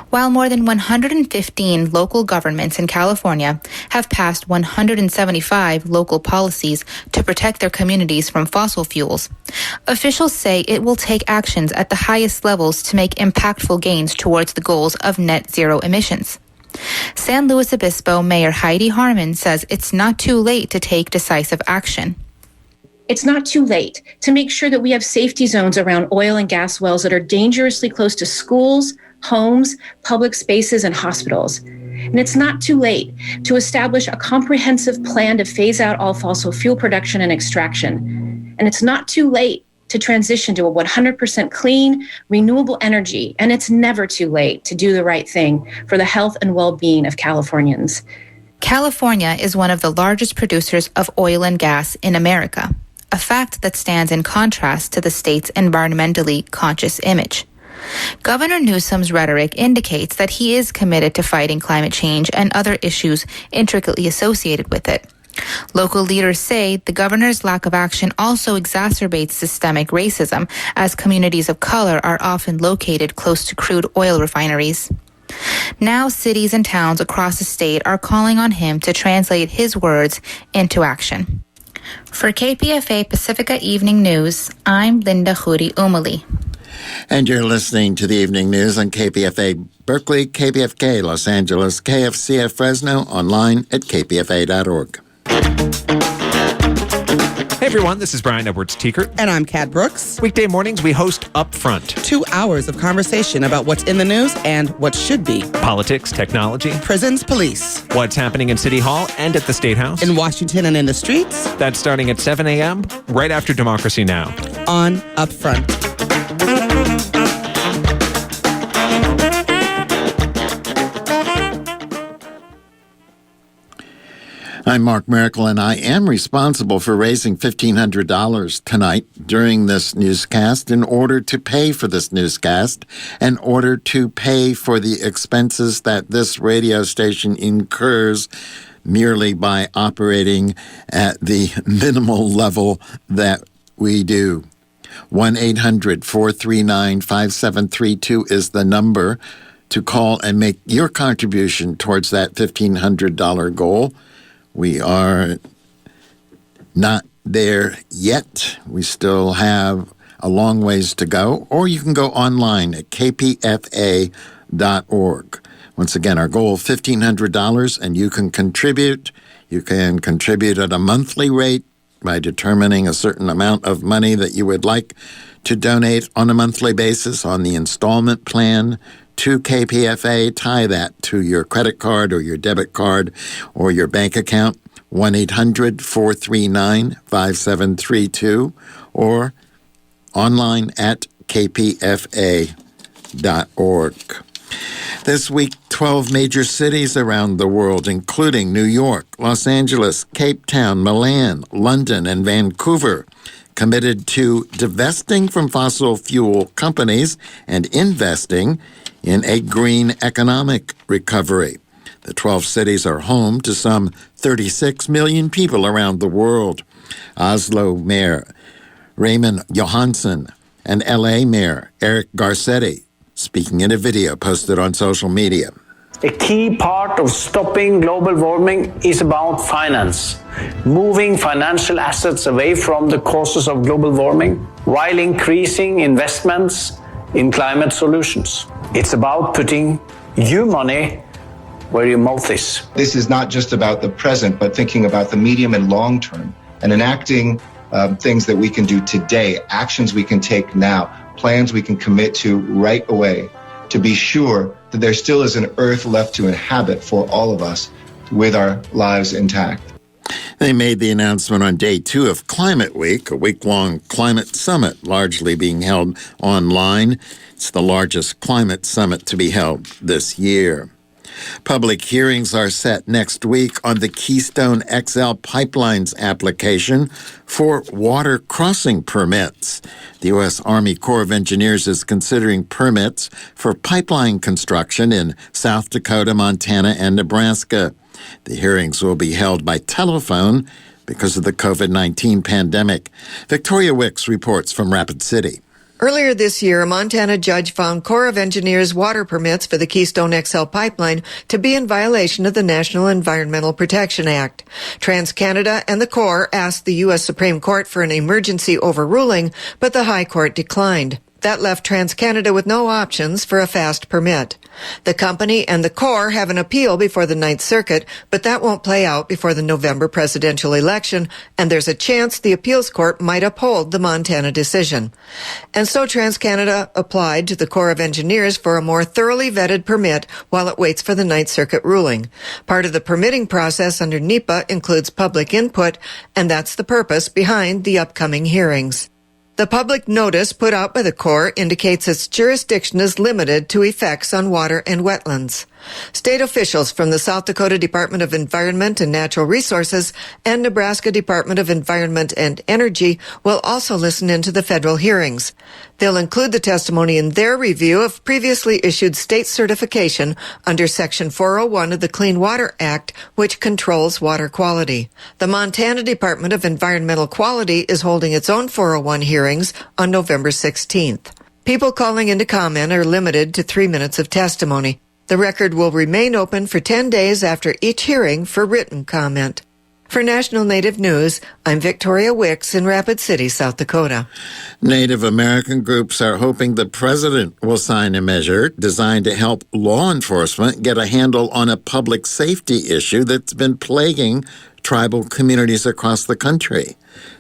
W: While more than 115 local governments in California have passed 175 local policies to protect their communities from fossil fuels, officials say it will take actions at the highest levels to make impactful gains towards the goals of net zero emissions. San Luis Obispo Mayor Heidi Harmon says it's not too late to take decisive action.
D: It's not too late to make sure that we have safety zones around oil and gas wells that are dangerously close to schools, homes, public spaces, and hospitals. And it's not too late to establish a comprehensive plan to phase out all fossil fuel production and extraction. And it's not too late to transition to a 100% clean, renewable energy. And it's never too late to do the right thing for the health and well-being of Californians.
W: California is one of the largest producers of oil and gas in America, a fact that stands in contrast to the state's environmentally conscious image. Governor Newsom's rhetoric indicates that he is committed to fighting climate change and other issues intricately associated with it. Local leaders say the governor's lack of action also exacerbates systemic racism, as communities of color are often located close to crude oil refineries. Now cities and towns across the state are calling on him to translate his words into action. For KPFA Pacifica Evening News, I'm Linda Khoury Umali.
A: And you're listening to the Evening News on KPFA Berkeley, KPFK Los Angeles, KFCF Fresno, online at kpfa.org.
H: Hey everyone, this is Brian Edwards-Teekert.
J: And I'm Kat Brooks.
H: Weekday mornings we host Upfront.
J: 2 hours of conversation about what's in the news and what should be.
H: Politics, technology.
J: Prisons, police.
H: What's happening in City Hall and at the State House.
J: In Washington and in the streets.
H: That's starting at 7 a.m. right after Democracy Now!
J: On Upfront.
A: I'm Mark Miracle, and I am responsible for raising $1,500 tonight during this newscast in order to pay for this newscast, in order to pay for the expenses that this radio station incurs merely by operating at the minimal level that we do. 1-800-439-5732 is the number to call and make your contribution towards that $1,500 goal. We are not there yet. We still have a long ways to go. Or you can go online at kpfa.org. Once again, our goal, $1,500, and you can contribute. You can contribute at a monthly rate by determining a certain amount of money that you would like to donate on a monthly basis on the installment plan to KPFA. Tie that to your credit card or your debit card or your bank account, 1-800-439-5732, or online at kpfa.org. This week, 12 major cities around the world, including New York, Los Angeles, Cape Town, Milan, London, and Vancouver, committed to divesting from fossil fuel companies and investing in a green economic recovery. The 12 cities are home to some 36 million people around the world. Oslo Mayor Raymond Johansson and LA Mayor Eric Garcetti speaking in a video posted on social media.
Y: A key part of stopping global warming is about finance, moving financial assets away from the causes of global warming while increasing investments in climate solutions. It's about putting your money where your mouth is.
Z: This is not just about the present, but thinking about the medium and long term and enacting things that we can do today, actions we can take now, plans we can commit to right away to be sure that there still is an earth left to inhabit for all of us with our lives intact.
A: They made the announcement on day 2 of Climate Week, a week-long climate summit largely being held online. It's the largest climate summit to be held this year. Public hearings are set next week on the Keystone XL Pipeline's application for water crossing permits. The U.S. Army Corps of Engineers is considering permits for pipeline construction in South Dakota, Montana, and Nebraska. The hearings will be held by telephone because of the COVID-19 pandemic. Victoria Wicks reports from Rapid City.
I: Earlier this year, a Montana judge found Corps of Engineers water permits for the Keystone XL pipeline to be in violation of the National Environmental Protection Act. TransCanada and the Corps asked the U.S. Supreme Court for an emergency overruling, but the High Court declined. That left TransCanada with no options for a fast permit. The company and the Corps have an appeal before the Ninth Circuit, but that won't play out before the November presidential election, and there's a chance the appeals court might uphold the Montana decision. And so TransCanada applied to the Corps of Engineers for a more thoroughly vetted permit while it waits for the Ninth Circuit ruling. Part of the permitting process under NEPA includes public input, and that's the purpose behind the upcoming hearings. The public notice put out by the Corps indicates its jurisdiction is limited to effects on water and wetlands. State officials from the South Dakota Department of Environment and Natural Resources and Nebraska Department of Environment and Energy will also listen into the federal hearings. They'll include the testimony in their review of previously issued state certification under Section 401 of the Clean Water Act, which controls water quality. The Montana Department of Environmental Quality is holding its own 401 hearings on November 16th. People calling in to comment are limited to 3 minutes of testimony. The record will remain open for 10 days after each hearing for written comment. For National Native News, I'm Victoria Wicks in Rapid City, South Dakota.
A: Native American groups are hoping the president will sign a measure designed to help law enforcement get a handle on a public safety issue that's been plaguing tribal communities across the country.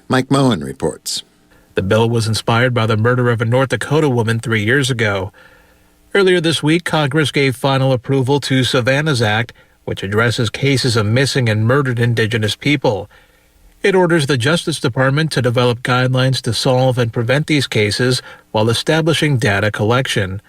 A: Mike Moen reports.
K: The bill was inspired by the murder of a North Dakota woman 3 years ago. Earlier this week, Congress gave final approval to Savannah's Act, which addresses cases of missing and murdered Indigenous people. It orders the Justice Department to develop guidelines to solve and prevent these cases while establishing data collection.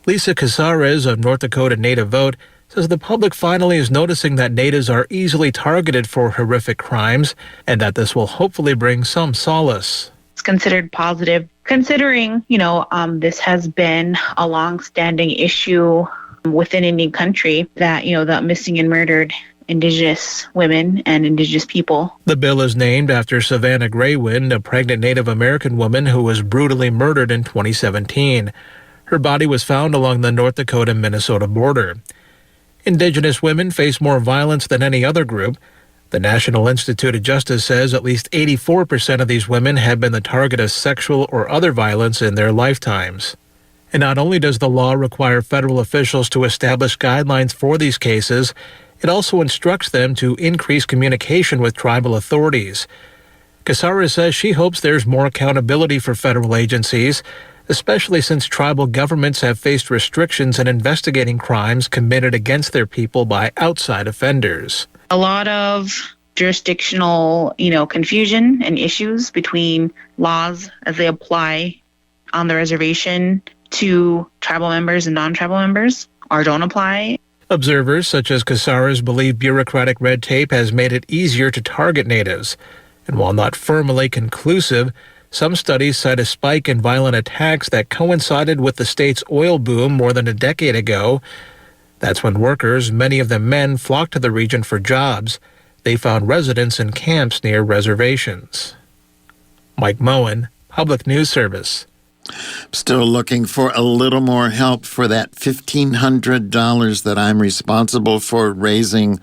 K: Lisa Casares of North Dakota Native Vote says the public finally is noticing that natives are easily targeted for horrific crimes and that this will hopefully bring some solace.
L: It's considered positive, considering, this has been a long-standing issue within Indian country that, the missing and murdered Indigenous women and Indigenous people.
K: The bill is named after Savannah Graywind, a pregnant Native American woman who was brutally murdered in 2017. Her body was found along the North Dakota-Minnesota border. Indigenous women face more violence than any other group. The National Institute of Justice says at least 84% of these women have been the target of sexual or other violence in their lifetimes. And not only does the law require federal officials to establish guidelines for these cases, it also instructs them to increase communication with tribal authorities. Casares says she hopes there's more accountability for federal agencies, especially since tribal governments have faced restrictions in investigating crimes committed against their people by outside offenders.
L: A lot of jurisdictional, confusion and issues between laws as they apply on the reservation to tribal members and non-tribal members or don't apply.
K: Observers such as Casares believe bureaucratic red tape has made it easier to target natives. And while not firmly conclusive, some studies cite a spike in violent attacks that coincided with the state's oil boom more than a decade ago. That's when workers, many of them men, flocked to the region for jobs. They found residence in camps near reservations. Mike Moen, Public News Service.
A: Still looking for a little more help for that $1,500 that I'm responsible for raising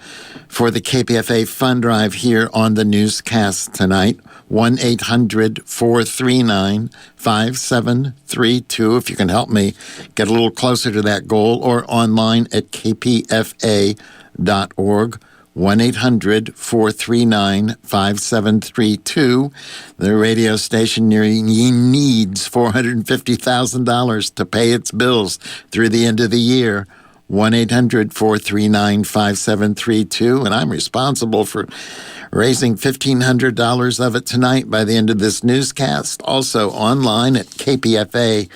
A: for the KPFA fund drive here on the newscast tonight. 1-800-439-5732 if you can help me get a little closer to that goal, or online at kpfa.org. 1-800-439-5732. The radio station needs $450,000 to pay its bills through the end of the year. 1-800-439-5732, and I'm responsible for raising $1,500 of it tonight by the end of this newscast, also online at kpfa.org.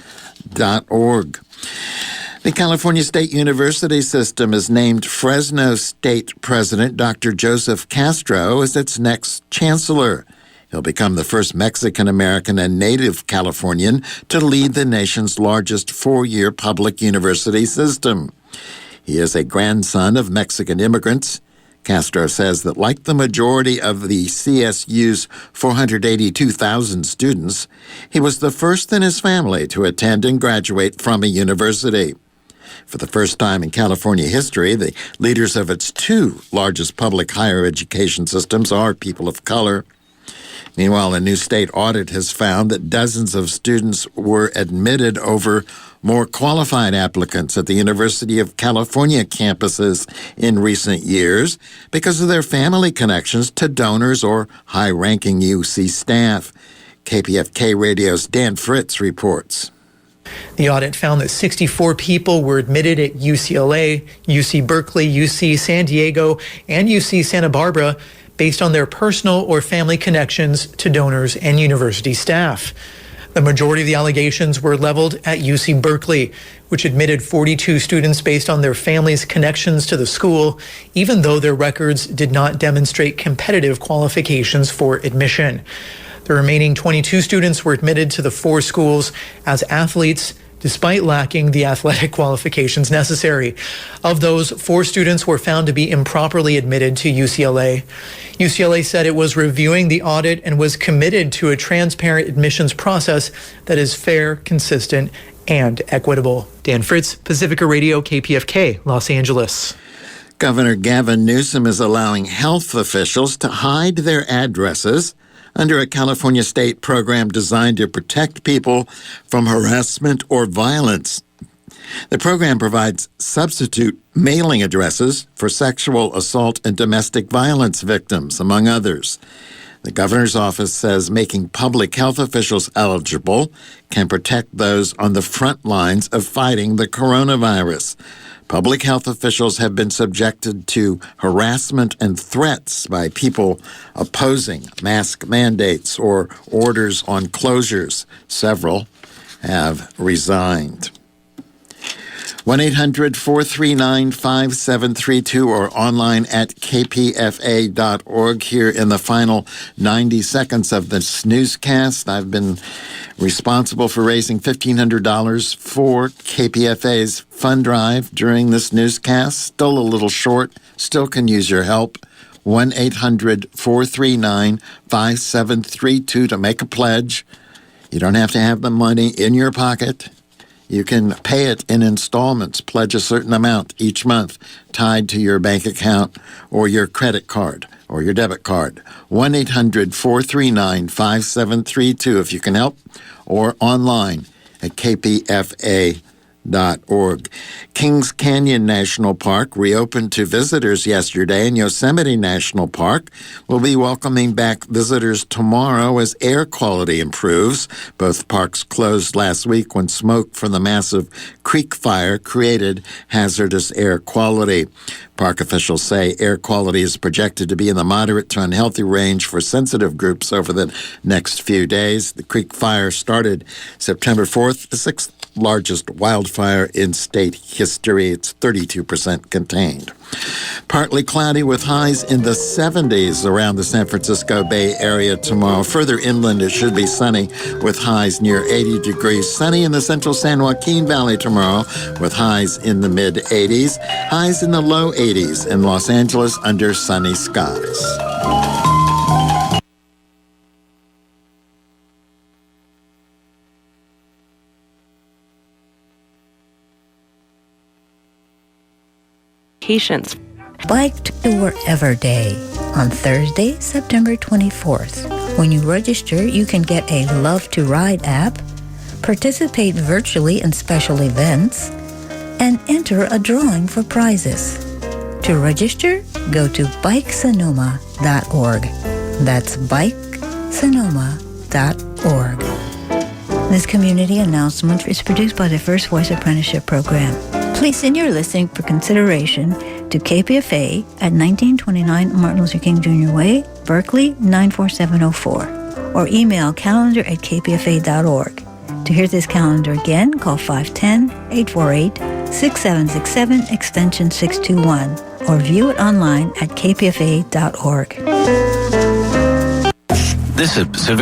A: The California State University system has named Fresno State President Dr. Joseph Castro as its next chancellor. He'll become the first Mexican-American and native Californian to lead the nation's largest four-year public university system. He is a grandson of Mexican immigrants. Castro says that like the majority of the CSU's 482,000 students, he was the first in his family to attend and graduate from a university. For the first time in California history, the leaders of its two largest public higher education systems are people of color. Meanwhile, a new state audit has found that dozens of students were admitted over more qualified applicants at the University of California campuses in recent years because of their family connections to donors or high-ranking UC staff. KPFK Radio's Dan Fritz reports.
E: The audit found that 64 people were admitted at UCLA, UC Berkeley, UC San Diego, and UC Santa Barbara based on their personal or family connections to donors and university staff. The majority of the allegations were leveled at UC Berkeley, which admitted 42 students based on their families' connections to the school, even though their records did not demonstrate competitive qualifications for admission. The remaining 22 students were admitted to the four schools as athletes, despite lacking the athletic qualifications necessary. Of those, 4 students were found to be improperly admitted to UCLA. UCLA said it was reviewing the audit and was committed to a transparent admissions process that is fair, consistent, and equitable. Dan Fritz, Pacifica Radio, KPFK, Los Angeles.
A: Governor Gavin Newsom is allowing health officials to hide their addresses under a California state program designed to protect people from harassment or violence. The program provides substitute mailing addresses for sexual assault and domestic violence victims, among others. The governor's office says making public health officials eligible can protect those on the front lines of fighting the coronavirus. Public health officials have been subjected to harassment and threats by people opposing mask mandates or orders on closures. Several have resigned. 1-800-439-5732 or online at kpfa.org. Here in the final 90 seconds of this newscast, I've been responsible for raising $1,500 for KPFA's fund drive during this newscast. Still a little short, still can use your help. 1-800-439-5732 to make a pledge. You don't have to have the money in your pocket. You can pay it in installments, pledge a certain amount each month tied to your bank account or your credit card or your debit card. 1-800-439-5732 if you can help, or online at kpfa.org. Kings Canyon National Park reopened to visitors yesterday, and Yosemite National Park will be welcoming back visitors tomorrow as air quality improves. Both parks closed last week when smoke from the massive creek fire created hazardous air quality. Park officials say air quality is projected to be in the moderate to unhealthy range for sensitive groups over the next few days. The creek fire started September 4th, the 6th largest wildfire in state history. It's 32% contained. Partly cloudy with highs in the 70s around the San Francisco Bay Area tomorrow. Further inland, it should be sunny with highs near 80 degrees. Sunny in the central San Joaquin Valley tomorrow with highs in the mid-80s. Highs in the low 80s in Los Angeles under sunny skies.
M: Bike to Wherever Day on Thursday, September 24th. When you register, you can get a Love to Ride app, participate virtually in special events, and enter a drawing for prizes. To register, go to bikesonoma.org. That's bikesonoma.org. This community announcement is produced by the First Voice Apprenticeship Program. Please send your listing for consideration to KPFA at 1929 Martin Luther King Jr. Way, Berkeley 94704, or email calendar@kpfa.org. To hear this calendar again, call 510-848-6767 extension 621, or view it online at kpfa.org.
N: This is Pacific